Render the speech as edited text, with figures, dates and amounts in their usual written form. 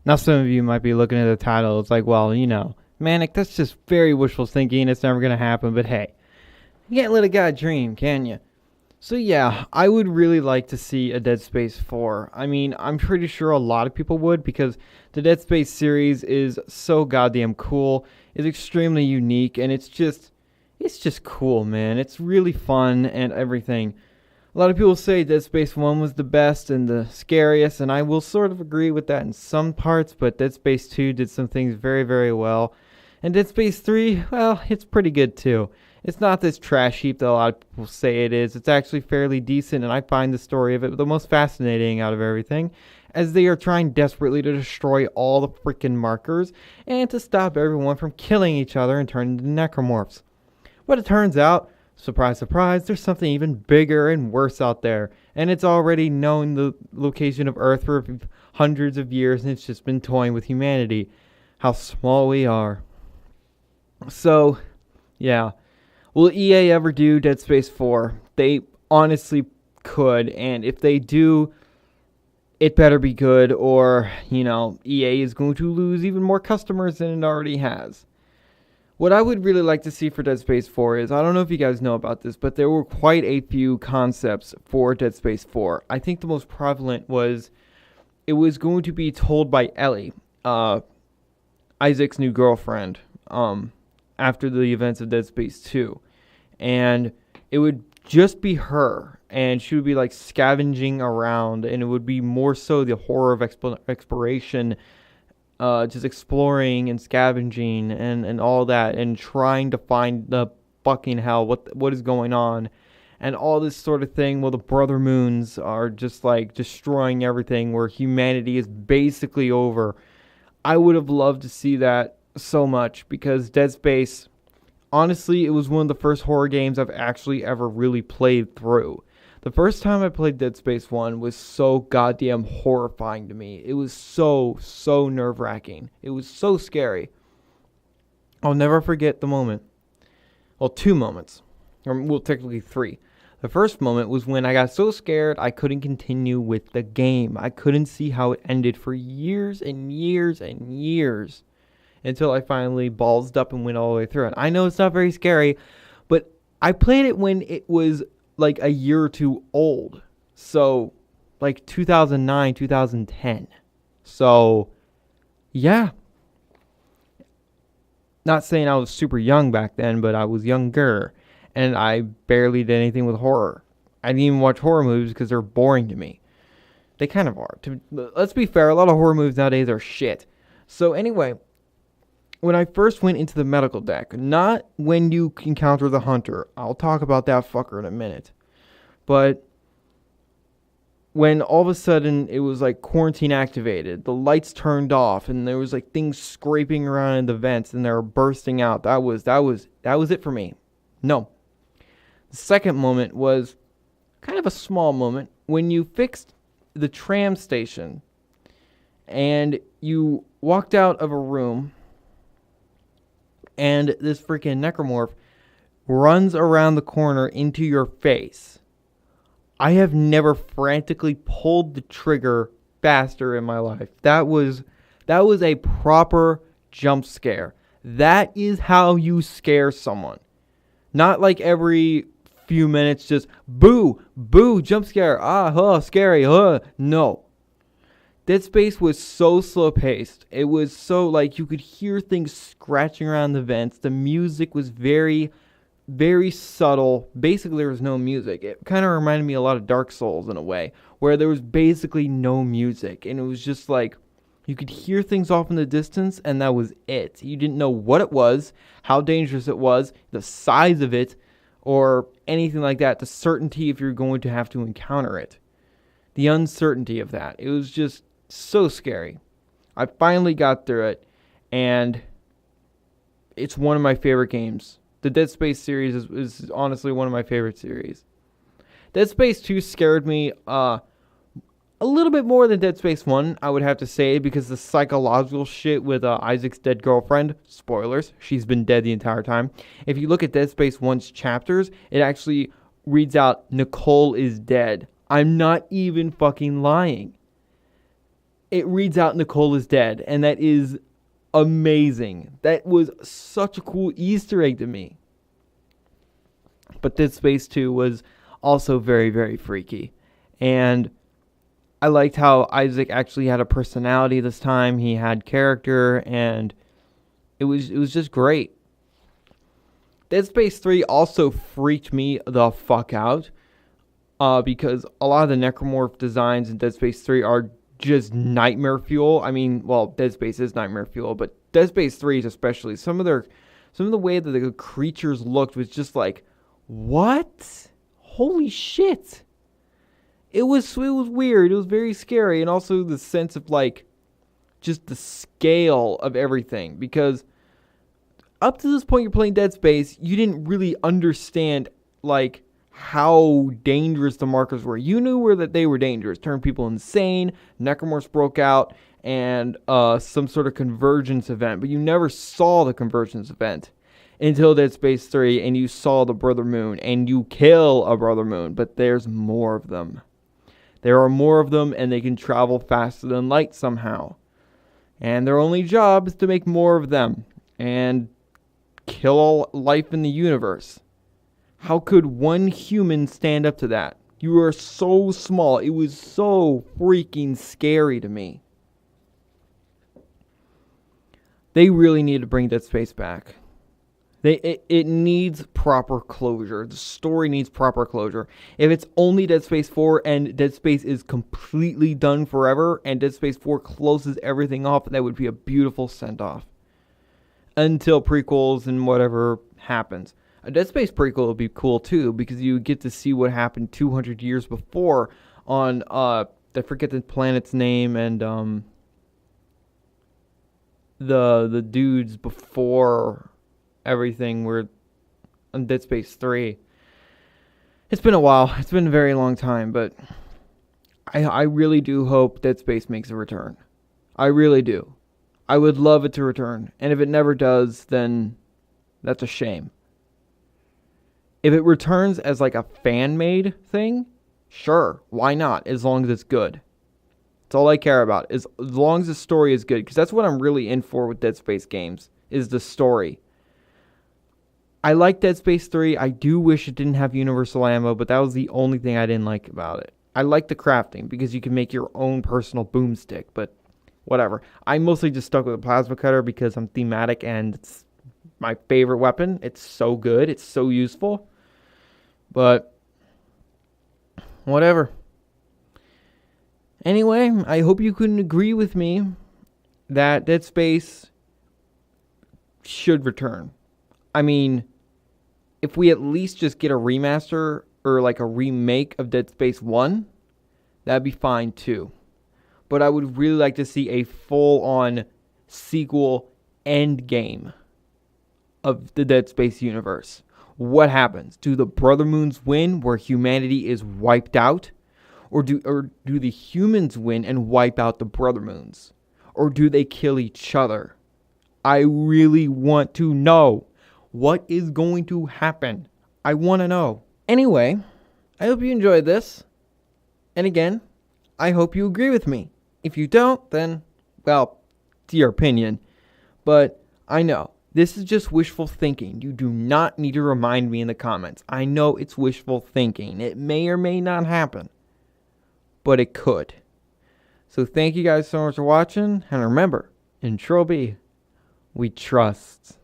Now, some of you might be looking at the title. It's like, well, Manic, that's just very wishful thinking. It's never going to happen. But hey, you can't let a guy dream, can you? So yeah, I would really like to see a Dead Space 4. I mean, I'm pretty sure a lot of people would because the Dead Space series is so goddamn cool. It's extremely unique and it's just cool, man. It's really fun and everything. A lot of people say Dead Space 1 was the best and the scariest, and I will sort of agree with that in some parts, but Dead Space 2 did some things very, very well. And Dead Space 3, well, it's pretty good too. It's not this trash heap that a lot of people say it is. It's actually fairly decent, and I find the story of it the most fascinating out of everything, as they are trying desperately to destroy all the freaking markers and to stop everyone from killing each other and turning into necromorphs. But it turns out, surprise, surprise, there's something even bigger and worse out there, and it's already known the location of Earth for hundreds of years, and it's just been toying with humanity. How small we are. So, yeah. Will EA ever do Dead Space 4? They honestly could, and if they do, it better be good, or, EA is going to lose even more customers than it already has. What I would really like to see for Dead Space 4 is, I don't know if you guys know about this, but there were quite a few concepts for Dead Space 4. I think the most prevalent was, it was going to be told by Ellie, Isaac's new girlfriend, after the events of Dead Space 2. And it would just be her, and she would be like scavenging around, and it would be more so the horror of exploration, just exploring and scavenging and all that, and trying to find the fucking hell, what is going on, and all this sort of thing. Well, the Brother Moons are just like destroying everything, where humanity is basically over. I would have loved to see that so much, because Dead Space, honestly, it was one of the first horror games I've actually ever really played through. The first time I played Dead Space 1 was so goddamn horrifying to me. It was so nerve-wracking. It was so scary. I'll never forget the moment. Well, two moments. Or, well, technically three. The first moment was when I got so scared I couldn't continue with the game. I couldn't see how it ended for years and years and years, until I finally ballsed up and went all the way through it. I know it's not very scary, but I played it when it was like a year or two old. So, like 2009, 2010. So, yeah. Not saying I was super young back then, but I was younger. And I barely did anything with horror. I didn't even watch horror movies because they're boring to me. They kind of are. Let's be fair, a lot of horror movies nowadays are shit. So anyway, when I first went into the medical deck, not when you encounter the hunter, I'll talk about that fucker in a minute, but when all of a sudden it was like quarantine activated, the lights turned off, and there was like things scraping around in the vents, and they were bursting out. That was it for me. No. The second moment was kind of a small moment when you fixed the tram station, and you walked out of a room, and this freaking necromorph runs around the corner into your face. I have never frantically pulled the trigger faster in my life. That was a proper jump scare. That is how you scare someone. Not like every few minutes just boo, jump scare, scary, no. Dead Space was so slow paced. It was so like you could hear things scratching around the vents. The music was very, very subtle. Basically, there was no music. It kind of reminded me a lot of Dark Souls in a way, where there was basically no music. And it was just like you could hear things off in the distance, and that was it. You didn't know what it was, how dangerous it was, the size of it, or anything like that. The certainty if you're going to have to encounter it. The uncertainty of that. It was just so scary. I finally got through it, and it's one of my favorite games. The Dead Space series is honestly one of my favorite series. Dead Space 2 scared me a little bit more than Dead Space 1, I would have to say, because the psychological shit with Isaac's dead girlfriend, spoilers, she's been dead the entire time. If you look at Dead Space 1's chapters, it actually reads out, Nicole is dead. I'm not even fucking lying. it reads out Nicole is dead, and that is amazing. That was such a cool Easter egg to me. But Dead Space 2 was also very, very freaky. And I liked how Isaac actually had a personality this time. He had character, and it was just great. Dead Space 3 also freaked me the fuck out. Because a lot of the necromorph designs in Dead Space 3 are just nightmare fuel. I mean, well, Dead Space is nightmare fuel, but Dead Space 3 is especially. Some of the way that the creatures looked was just like, what? Holy shit. It was weird. It was very scary. And also the sense of like just the scale of everything. Because up to this point you're playing Dead Space, you didn't really understand like how dangerous the markers were. You knew that they were dangerous. Turned people insane. Necromorphs broke out. And some sort of convergence event. But you never saw the convergence event until Dead Space 3, and you saw the Brother Moon, and you kill a Brother Moon, but there's more of them. There are more of them, and they can travel faster than light somehow. And their only job is to make more of them, and kill all life in the universe. How could one human stand up to that? You are so small. It was so freaking scary to me. They really need to bring Dead Space back. It needs proper closure. The story needs proper closure. If it's only Dead Space 4 and Dead Space is completely done forever and Dead Space 4 closes everything off, that would be a beautiful send-off. Until prequels and whatever happens. A Dead Space prequel would be cool too, because you get to see what happened 200 years before on, I forget the planet's name, and the dudes before everything were on Dead Space 3. It's been a while. It's been a very long time, but I really do hope Dead Space makes a return. I really do. I would love it to return. And if it never does, then that's a shame. If it returns as like a fan-made thing, sure, why not? As long as it's good. That's all I care about. As long as the story is good. Because that's what I'm really in for with Dead Space games, is the story. I like Dead Space 3. I do wish it didn't have universal ammo, but that was the only thing I didn't like about it. I like the crafting because you can make your own personal boomstick, but whatever. I mostly just stuck with a plasma cutter because I'm thematic and it's my favorite weapon. It's so good. It's so useful. But whatever. Anyway, I hope you can agree with me that Dead Space should return. I mean, if we at least just get a remaster or like a remake of Dead Space 1, that'd be fine too. But I would really like to see a full-on sequel end game of the Dead Space universe. What happens? Do the Brother Moons win where humanity is wiped out? Or do the humans win and wipe out the Brother Moons? Or do they kill each other? I really want to know. What is going to happen? I want to know. Anyway, I hope you enjoyed this. And again, I hope you agree with me. If you don't, then, well, it's your opinion. But I know, this is just wishful thinking. You do not need to remind me in the comments. I know it's wishful thinking. It may or may not happen. But it could. So thank you guys so much for watching. And remember, in Trilby, we trust.